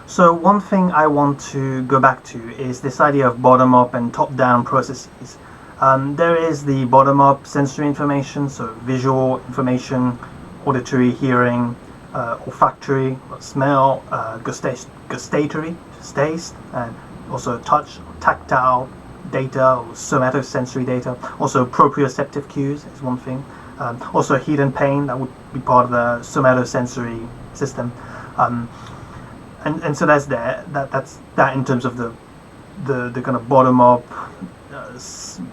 So one thing I want to go back to is this idea of bottom-up and top-down processes. There is the bottom-up sensory information, so visual information, auditory, hearing, olfactory, smell, gustatory, taste, and also touch, tactile data, or somatosensory data. Also proprioceptive cues is one thing. Also heat and pain, that would be part of the somatosensory system. And so that's that in terms of the kind of bottom-up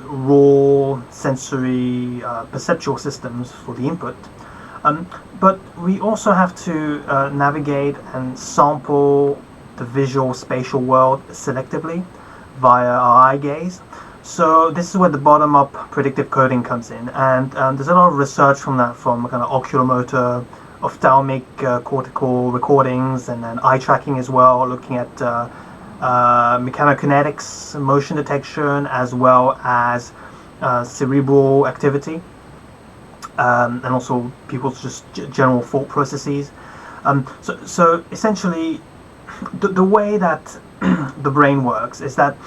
raw sensory perceptual systems for the input. But we also have to navigate and sample the visual spatial world selectively via our eye gaze. So this is where the bottom-up predictive coding comes in, and there's a lot of research from kind of oculomotor, ophthalmic cortical recordings, and then eye tracking as well, looking at mechanokinetics, motion detection, as well as cerebral activity, and also people's just general thought processes. So essentially, the way that the brain works is that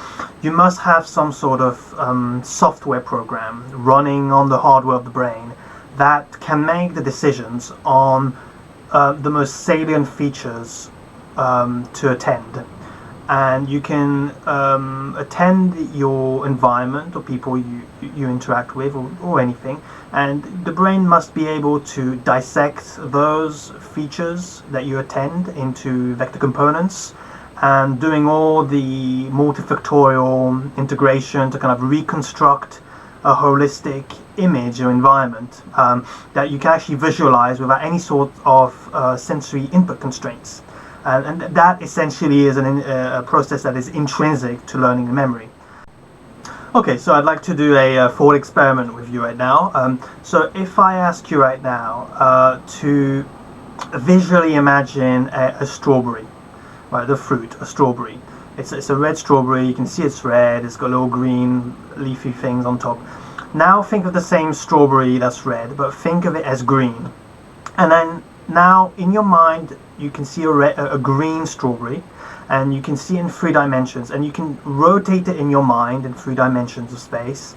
you must have some sort of software program running on the hardware of the brain that can make the decisions on the most salient features to attend. And you can attend your environment or people you interact with, or anything, and the brain must be able to dissect those features that you attend into vector components, and doing all the multifactorial integration to kind of reconstruct a holistic image or environment that you can actually visualize without any sort of sensory input constraints. And that essentially is a process that is intrinsic to learning and memory. Okay, so I'd like to do a thought experiment with you right now. So if I ask you right now to visually imagine a strawberry, right, the fruit, a strawberry. It's a red strawberry, you can see it's red, it's got little green leafy things on top. Now think of the same strawberry that's red, but think of it as green. And then now in your mind you can see a green strawberry, and you can see it in 3 dimensions, and you can rotate it in your mind in 3 dimensions of space.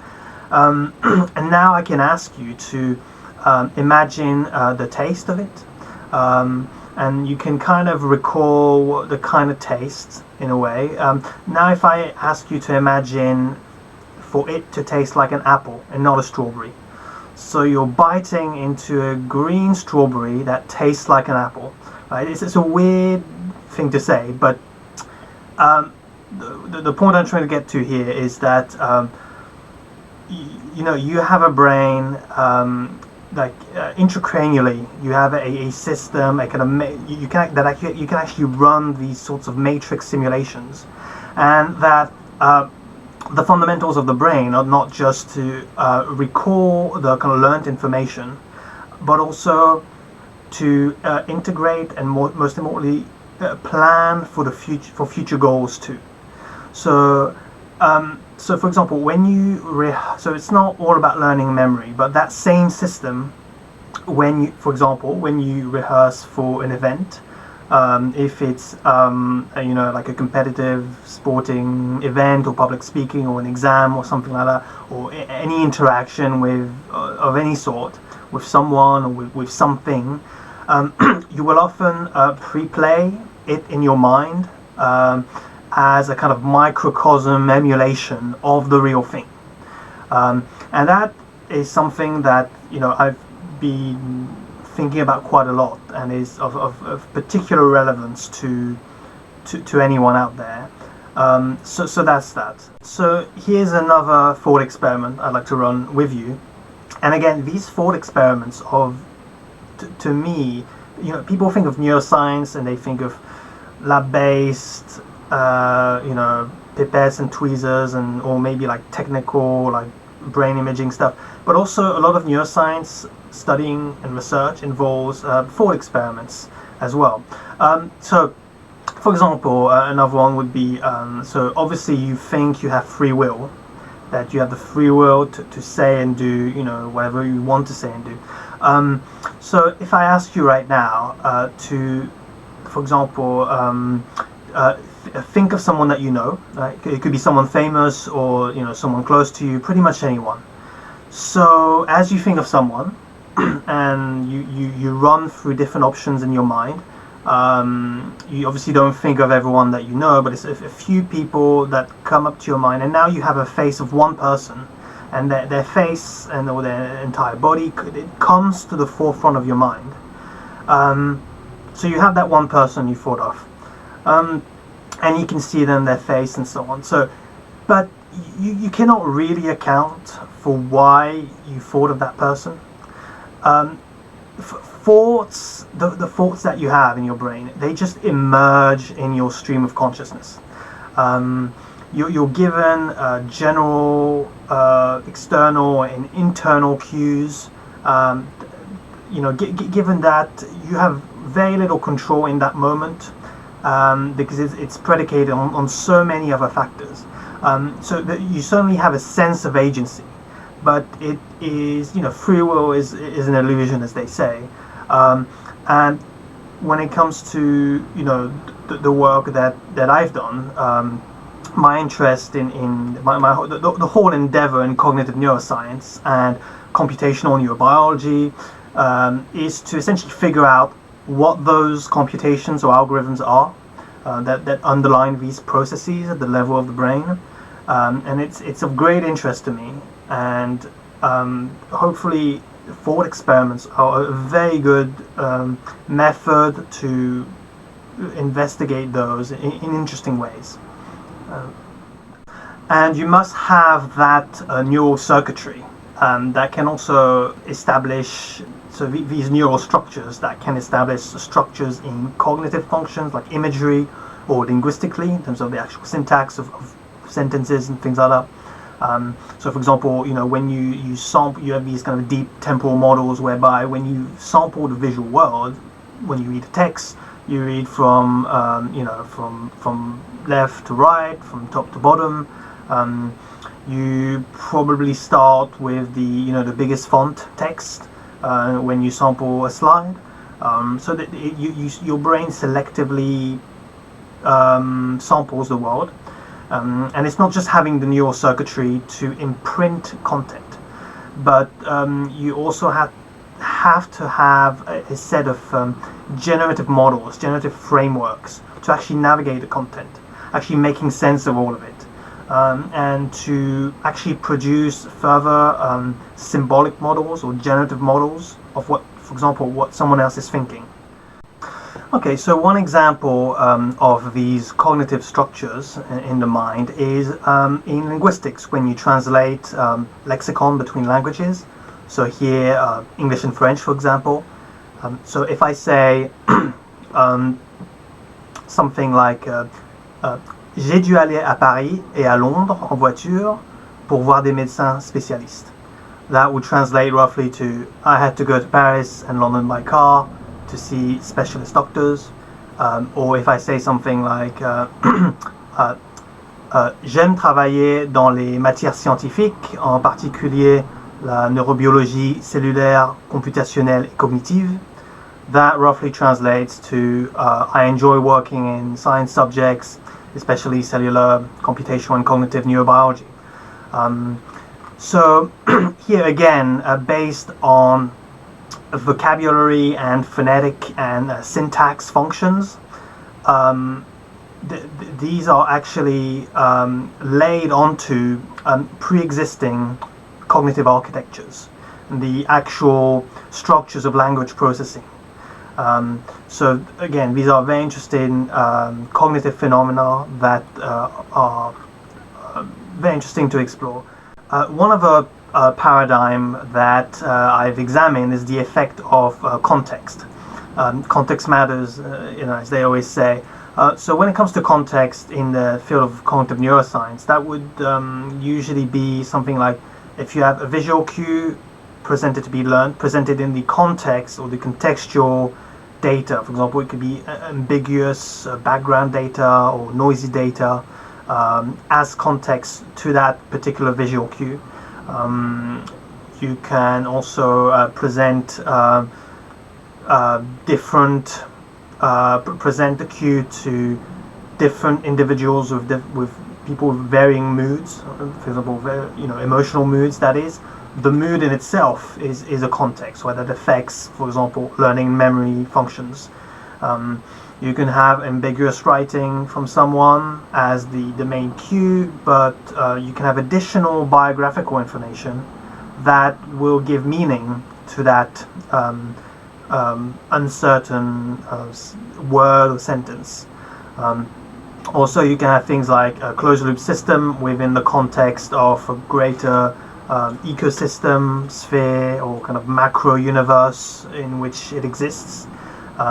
And now I can ask you to imagine the taste of it. And you can kind of recall the kind of taste in a way. Now if I ask you to imagine for it to taste like an apple and not a strawberry. So you're biting into a green strawberry that tastes like an apple. Right? It's a weird thing to say, but the point I'm trying to get to here is that you have a brain intracranially. You have a system, a kind of you can actually run these sorts of matrix simulations, and that the fundamentals of the brain are not just to recall the kind of learned information, but also to integrate and most importantly plan for the future, for future goals too. So for example, when you so it's not all about learning memory, but that same system, for example, when you rehearse for an event, if it's like a competitive sporting event or public speaking or an exam or something like that, or any interaction of any sort with someone or with something, you will often pre-play it in your mind as a kind of microcosm emulation of the real thing, and that is something that I've been thinking about quite a lot, and is of particular relevance to anyone out there. So that's that. So here's another thought experiment I'd like to run with you. And again, these thought experiments to me, people think of neuroscience and they think of lab-based, pipettes and tweezers, or maybe like technical, like brain imaging stuff. But also a lot of neuroscience studying and research involves thought experiments as well. So, for example, another one would be, so obviously you think you have free will, that you have the free will to say and do, whatever you want to say and do. So if I ask you right now to, for example, think of someone that you know. It could be someone famous or someone close to you, pretty much anyone. So as you think of someone, and you run through different options in your mind. You obviously don't think of everyone that you know, but it's a few people that come up to your mind, and now you have a face of one person, and their face or their entire body, it comes to the forefront of your mind. So you have that one person you thought of, and you can see them, their face, and so on. So, but you cannot really account for why you thought of that person. Thoughts, the thoughts that you have in your brain, they just emerge in your stream of consciousness. You're given general, external, and internal cues. Given that you have very little control in that moment, because it's predicated on so many other factors. So that you certainly have a sense of agency. But it is, free will is an illusion, as they say. And when it comes to, the work that I've done, my interest in the whole endeavor in cognitive neuroscience and computational neurobiology is to essentially figure out what those computations or algorithms are that underlie these processes at the level of the brain. And it's of great interest to me. And hopefully thought experiments are a very good method to investigate those in interesting ways. And you must have that neural circuitry that can also establish these neural structures that can establish structures in cognitive functions like imagery or linguistically in terms of the actual syntax of sentences and things like that. So for example, when you sample, you have these kind of deep temporal models whereby when you sample the visual world, when you read a text, you read from from left to right, from top to bottom. You probably start with the biggest font text when you sample a slide, so that your brain selectively samples the world. And it's not just having the neural circuitry to imprint content, but you also have to have a set of generative models, generative frameworks to actually navigate the content, actually making sense of all of it, and to actually produce further symbolic models or generative models of what, for example, what someone else is thinking. Okay, so one example of these cognitive structures in the mind is in linguistics, when you translate lexicon between languages. So here, English and French, for example. So if I say something like j'ai dû aller à Paris et à Londres en voiture pour voir des médecins spécialistes. That would translate roughly to I had to go to Paris and London by car to see specialist doctors. Or if I say something like j'aime travailler dans les matières scientifiques, en particulier la neurobiologie cellulaire, computationnelle et cognitive, that roughly translates to I enjoy working in science subjects, especially cellular, computational and cognitive neurobiology. So here again, based on vocabulary and phonetic and syntax functions, these are actually laid onto pre-existing cognitive architectures, the actual structures of language processing. So again, these are very interesting cognitive phenomena that are very interesting to explore. One of the paradigm that I've examined is the effect of context. Context matters, as they always say. So when it comes to context in the field of cognitive neuroscience, that would usually be something like if you have a visual cue presented to be learned, presented in the context or the contextual data. For example, it could be ambiguous background data or noisy data as context to that particular visual cue. You can also present present the cue to different individuals with people with varying moods, for example, emotional moods. That is, the mood in itself is a context where that affects, for example, learning and memory functions. You can have ambiguous writing from someone as the main cue, but you can have additional biographical information that will give meaning to that uncertain word or sentence. Also, you can have things like a closed-loop system within the context of a greater ecosystem, sphere, or kind of macro universe in which it exists.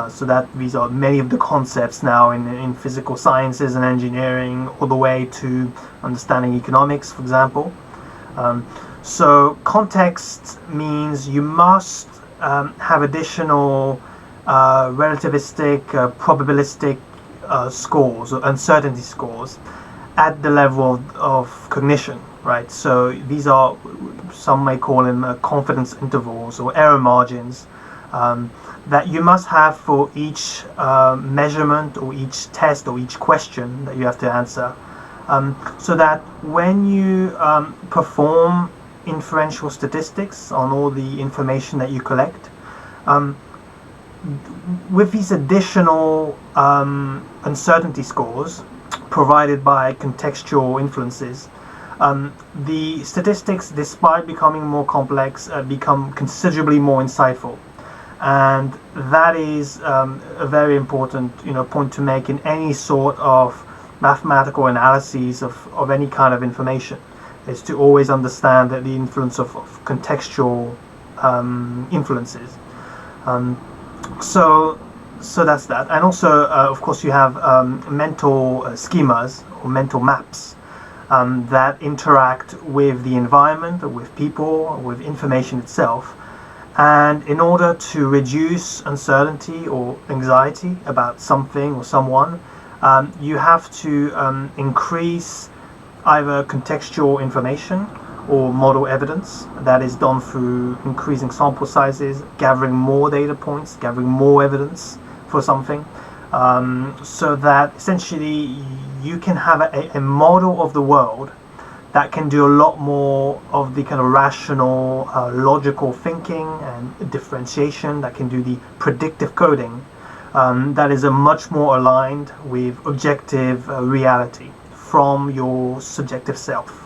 So that these are many of the concepts now in physical sciences and engineering, all the way to understanding economics, for example. So context means you must have additional relativistic, probabilistic scores or uncertainty scores at the level of cognition, right? So these are, some may call them confidence intervals or error margins, that you must have for each measurement or each test or each question that you have to answer, so that when you perform inferential statistics on all the information that you collect, with these additional uncertainty scores provided by contextual influences, the statistics, despite becoming more complex, become considerably more insightful. And that is a very important point to make in any sort of mathematical analyses of any kind of information, is to always understand that the influence of contextual influences. So that's that. And also, of course, you have mental schemas or mental maps that interact with the environment, or with people, or with information itself. And in order to reduce uncertainty or anxiety about something or someone, you have to increase either contextual information or model evidence. That is done through increasing sample sizes, gathering more data points, gathering more evidence for something, so that essentially you can have a model of the world that can do a lot more of the kind of rational, logical thinking and differentiation, that can do the predictive coding, that is a much more aligned with objective reality from your subjective self.